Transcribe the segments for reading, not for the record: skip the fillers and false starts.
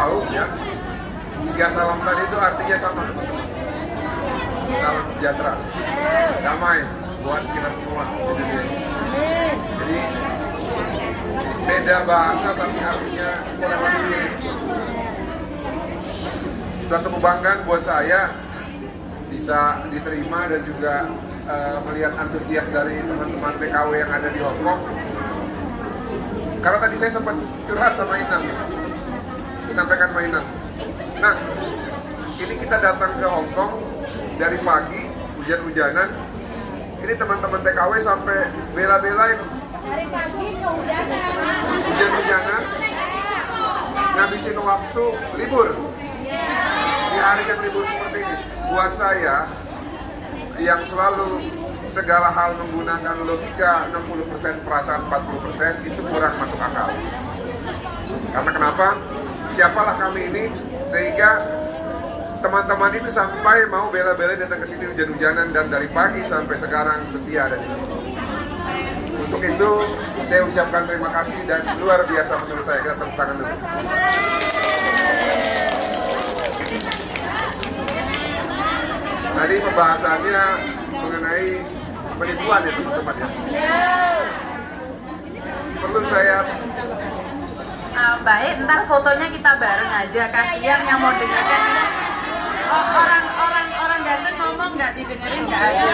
tahu ya, 3 salam tadi itu artinya sama. Salam sejahtera, damai buat kita semua di dunia ini. Jadi beda bahasa tapi artinya kurang lebih mirip. Suatu kebanggaan buat saya bisa diterima dan juga melihat antusias dari teman-teman TKW yang ada di Hong Kong. Karena tadi saya sempat curhat sama Inang, saya sampaikan sama Inang. Nah, ini kita datang ke Hong Kong dari pagi, hujan-hujanan. Ini teman-teman TKW sampai bela-belain. Dari pagi ke hujanan. Hujan-hujanan, ngabisin waktu libur. Di hari yang libur seperti ini, buat saya yang selalu segala hal menggunakan logika 60% perasaan 40% itu kurang masuk akal. Karena kenapa? Siapalah kami ini sehingga teman-teman itu sampai mau bela-belain datang ke sini hujan-hujanan dan dari pagi sampai sekarang setia ada di sini. Untuk itu saya ucapkan terima kasih dan luar biasa menurut saya. Kita tepuk tangan dulu. Tadi pembahasannya mengenai penipuan ya teman-teman ya. Perlu saya baik, ntar fotonya kita bareng aja. Kasihan yang mau dengarkan orang ganteng ngomong nggak didengerin nggak ada.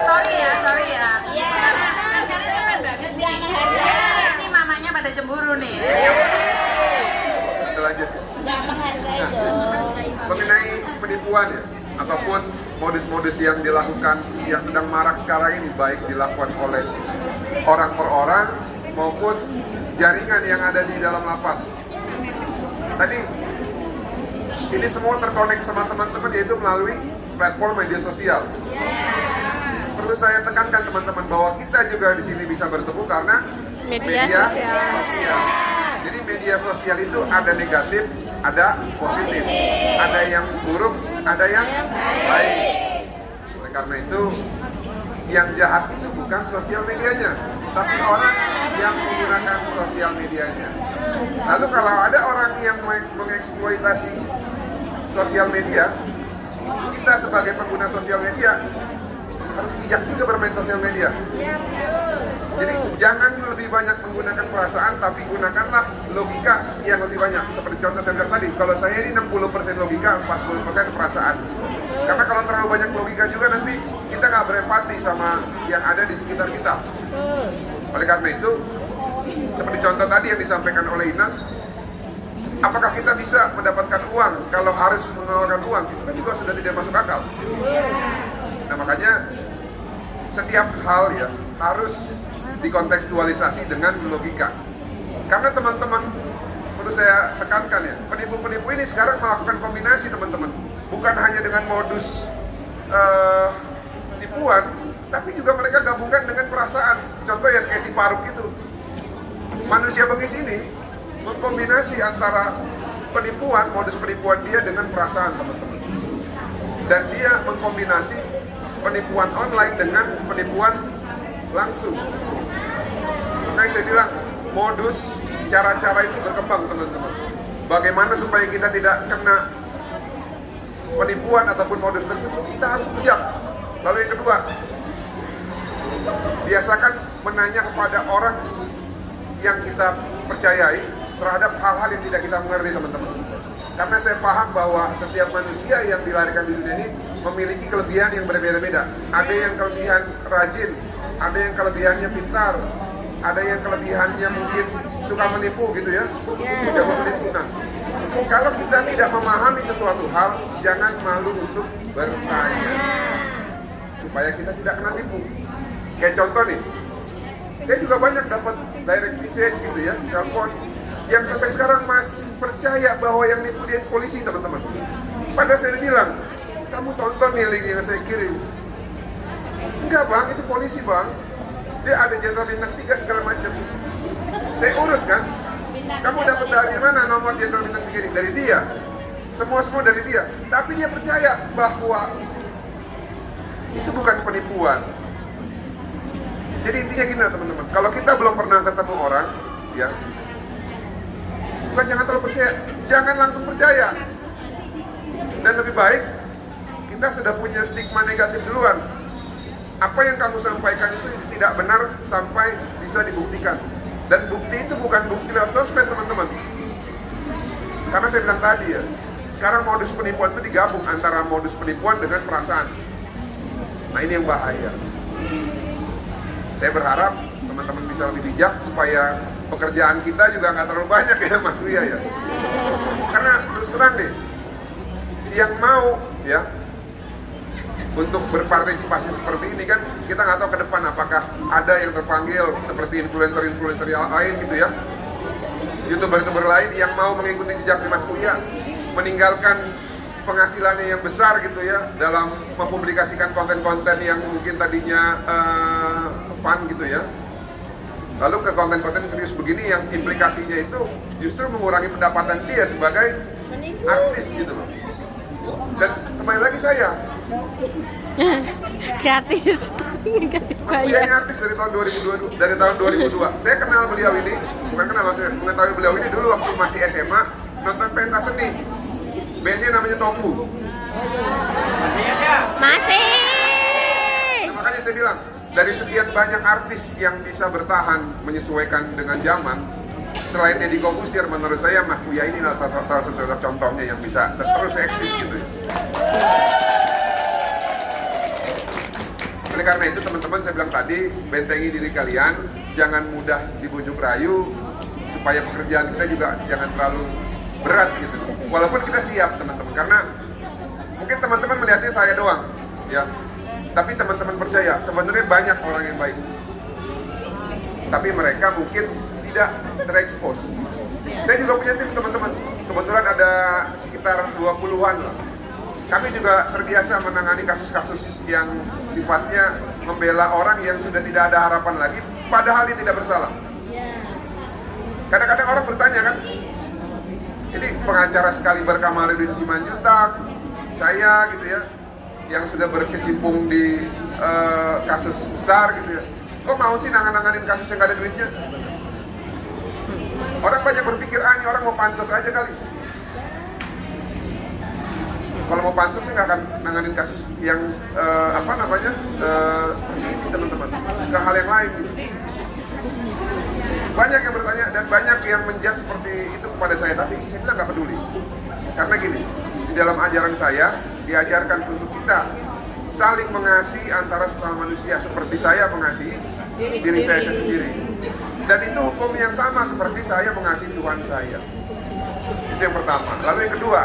Sorry ya. Karena keren banget nih. Ini mamanya pada cemburu nih. kita lanjut. Nah, mengenai penipuan ya, ataupun modus-modus yang dilakukan yang sedang marak sekarang ini, baik dilakukan oleh orang per orang maupun jaringan yang ada di dalam lapas. Tadi ini semua terkonek sama teman-teman yaitu melalui platform media sosial. Perlu saya tekankan teman-teman bahwa kita juga di sini bisa bertemu karena media sosial. Jadi media sosial itu ada negatif, ada positif, ada yang buruk, ada yang baik. Oleh karena itu, yang jahat itu bukan sosial medianya, tapi orang yang menggunakan sosial medianya. Lalu kalau ada orang yang mengeksploitasi sosial media, kita sebagai pengguna sosial media harus bijak juga bermain sosial media. Jadi jangan lebih banyak menggunakan perasaan, tapi gunakanlah logika yang lebih banyak. Seperti contoh saya bilang tadi, kalau saya ini 60% logika, 40% perasaan. Karena kalau terlalu banyak logika juga nanti kita nggak berempati sama yang ada di sekitar kita. Oleh karena itu, seperti contoh tadi yang disampaikan oleh Inang, apakah kita bisa mendapatkan uang kalau harus mengeluarkan uang? Itu kan juga sudah tidak masuk akal. Nah makanya setiap hal ya harus dikontekstualisasi dengan logika. Karena teman-teman, perlu saya tekankan ya, penipu-penipu ini sekarang melakukan kombinasi teman-teman. Bukan hanya dengan modus tipuan, tapi juga mereka gabungkan dengan perasaan. Contoh ya kayak si Faruk itu. Manusia bengis ini mengkombinasi antara penipuan, modus penipuan dia dengan perasaan teman-teman. Dan dia mengkombinasi penipuan online dengan penipuan langsung. Makanya saya bilang modus, cara-cara itu berkembang teman-teman. Bagaimana supaya kita tidak kena penipuan ataupun modus tersebut, kita harus bijak. Lalu yang kedua, biasakan menanya kepada orang yang kita percayai terhadap hal-hal yang tidak kita mengerti teman-teman. Karena saya paham bahwa setiap manusia yang dilahirkan di dunia ini memiliki kelebihan yang berbeda-beda. Ada yang kelebihan rajin, ada yang kelebihannya pintar, ada yang kelebihannya mungkin suka menipu gitu ya, jago menipu. Nah, kalau kita tidak memahami sesuatu hal, jangan malu untuk bertanya, supaya kita tidak kena tipu. Kayak contoh nih, saya juga banyak dapat direct message gitu ya, telepon, yang sampai sekarang masih percaya bahwa yang nipu dia itu polisi teman-teman. Padahal saya bilang, kamu tonton nih link yang saya kirim. Enggak bang, itu polisi bang. Dia ada jenderal bintang 3 segala macam. Saya urut kan. Kamu dapat dari mana nomor jenderal bintang 3 ini? Dari dia. Semua dari dia. Tapi dia percaya bahwa itu bukan penipuan. Jadi intinya gini lah teman-teman, kalau kita belum pernah ketemu orang, ya, bukan jangan terlalu percaya, jangan langsung percaya. Dan lebih baik kita sudah punya stigma negatif duluan. Apa yang kamu sampaikan itu tidak benar sampai bisa dibuktikan. Dan bukti itu bukan bukti lewat sosmed teman-teman. Karena saya bilang tadi ya, sekarang modus penipuan itu digabung antara modus penipuan dengan perasaan. Nah ini yang bahaya. Saya berharap teman-teman bisa lebih bijak supaya pekerjaan kita juga nggak terlalu banyak ya Mas Ria ya. Karena terus terang deh, yang mau ya untuk berpartisipasi seperti ini kan kita nggak tahu ke depan apakah ada yang terpanggil seperti influencer-influencer yang lain gitu ya, YouTuber-YouTuber lain yang mau mengikuti jejak Mas Uya, meninggalkan penghasilannya yang besar gitu ya dalam mempublikasikan konten-konten yang mungkin tadinya fun gitu ya, lalu ke konten-konten serius begini yang implikasinya itu justru mengurangi pendapatan dia sebagai artis gitu loh. Dan kembali lagi saya gratis. Mas Uya ini artis dari tahun 2002. Saya kenal beliau ini, bukan kenal, saya mengetahui beliau ini dulu waktu masih SMA nonton pentas seni. Bandnya namanya Tofu. Masih. Nah, makanya saya bilang, dari sekian banyak artis yang bisa bertahan menyesuaikan dengan zaman, selain Deddy Corbuzier, menurut saya Mas Uya ini adalah salah satu contohnya yang bisa terus eksis gitu ya. Oleh karena itu teman-teman, saya bilang tadi, bentengi diri kalian, jangan mudah dibujuk rayu, supaya pekerjaan kita juga jangan terlalu berat gitu. Walaupun kita siap teman-teman, karena mungkin teman-teman melihatnya saya doang, ya. Tapi teman-teman percaya, sebenarnya banyak orang yang baik. Tapi mereka mungkin tidak terekspos. Saya juga punya tim teman-teman, kebetulan ada sekitar 20-an lah. Kami juga terbiasa menangani kasus-kasus yang sifatnya membela orang yang sudah tidak ada harapan lagi, padahal dia tidak bersalah. Kadang-kadang orang bertanya kan, ini pengacara Sekaliber Kamarudin Simanjuntak, saya gitu ya, yang sudah berkecimpung di kasus besar gitu ya, kok mau sih nanganin kasus yang gak ada duitnya? Orang banyak berpikir, ini orang mau pansos aja kali. Kalau mau pansos sih nggak akan nanganin kasus yang seperti ini teman-teman, ke hal yang lain gitu. Banyak yang bertanya dan banyak yang menjudge seperti itu kepada saya, tapi saya bilang nggak peduli. Karena gini, di dalam ajaran saya diajarkan untuk kita saling mengasihi antara sesama manusia seperti saya mengasihi diri saya sendiri. Dan itu hukum yang sama seperti saya mengasihi Tuhan saya. Itu yang pertama. Lalu yang kedua,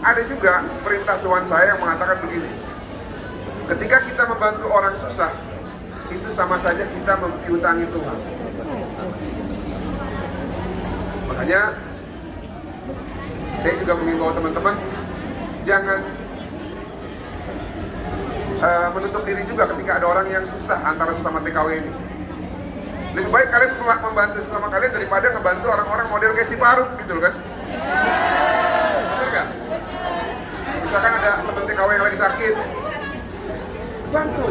ada juga perintah Tuhan saya yang mengatakan begini, ketika kita membantu orang susah, itu sama saja kita mempiutangi Tuhan. Makanya saya juga mengimbau teman-teman, jangan menutup diri juga ketika ada orang yang susah antara sesama TKW ini. Lebih baik kalian membantu sesama kalian daripada ngebantu orang-orang model kayak si Faruk gitu kan. Betul kan? Misalkan ada teman TKW yang lagi sakit, bantu.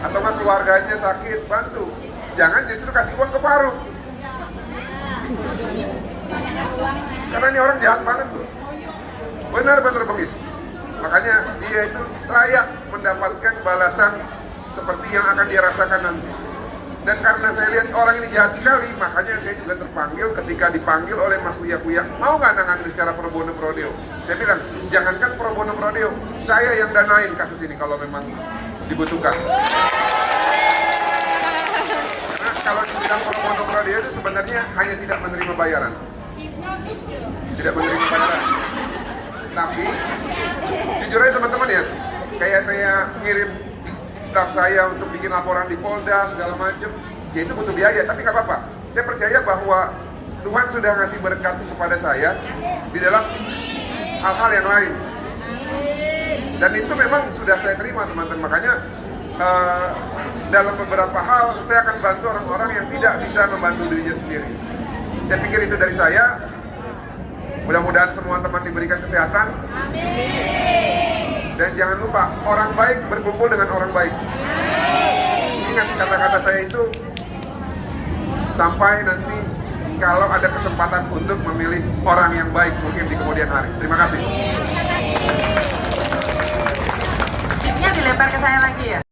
Atau kan keluarganya sakit, bantu. Jangan justru kasih uang ke Faruk. Karena ini orang jahat banget tuh. Benar-benar bengis. Makanya dia itu layak mendapatkan balasan seperti yang akan dia rasakan nanti. Dan karena saya lihat orang ini jahat sekali, makanya saya juga terpanggil ketika dipanggil oleh Mas Uya, mau nggak nanganin secara pro bono pro deo? Saya bilang, jangankan pro bono pro deo, saya yang danain kasus ini kalau memang dibutuhkan. Karena kalau dibilang pro bono pro deo itu sebenarnya hanya tidak menerima bayaran. Tidak menerima bayaran. Tapi, jujur aja teman-teman ya, kayak saya ngirim staf saya untuk bikin laporan di Polda segala macam, ya itu butuh biaya, tapi nggak apa-apa. Saya percaya bahwa Tuhan sudah ngasih berkat kepada saya di dalam hal-hal yang lain, dan itu memang sudah saya terima teman-teman. Makanya dalam beberapa hal saya akan bantu orang-orang yang tidak bisa membantu dirinya sendiri. Saya pikir itu dari saya. Mudah-mudahan semua teman diberikan kesehatan. Dan jangan lupa, orang baik berkumpul dengan orang baik. Ingat kata kata-kata saya itu sampai nanti kalau ada kesempatan untuk memilih orang yang baik mungkin di kemudian hari. Terima kasih. Mic-nya dilempar ke saya lagi ya.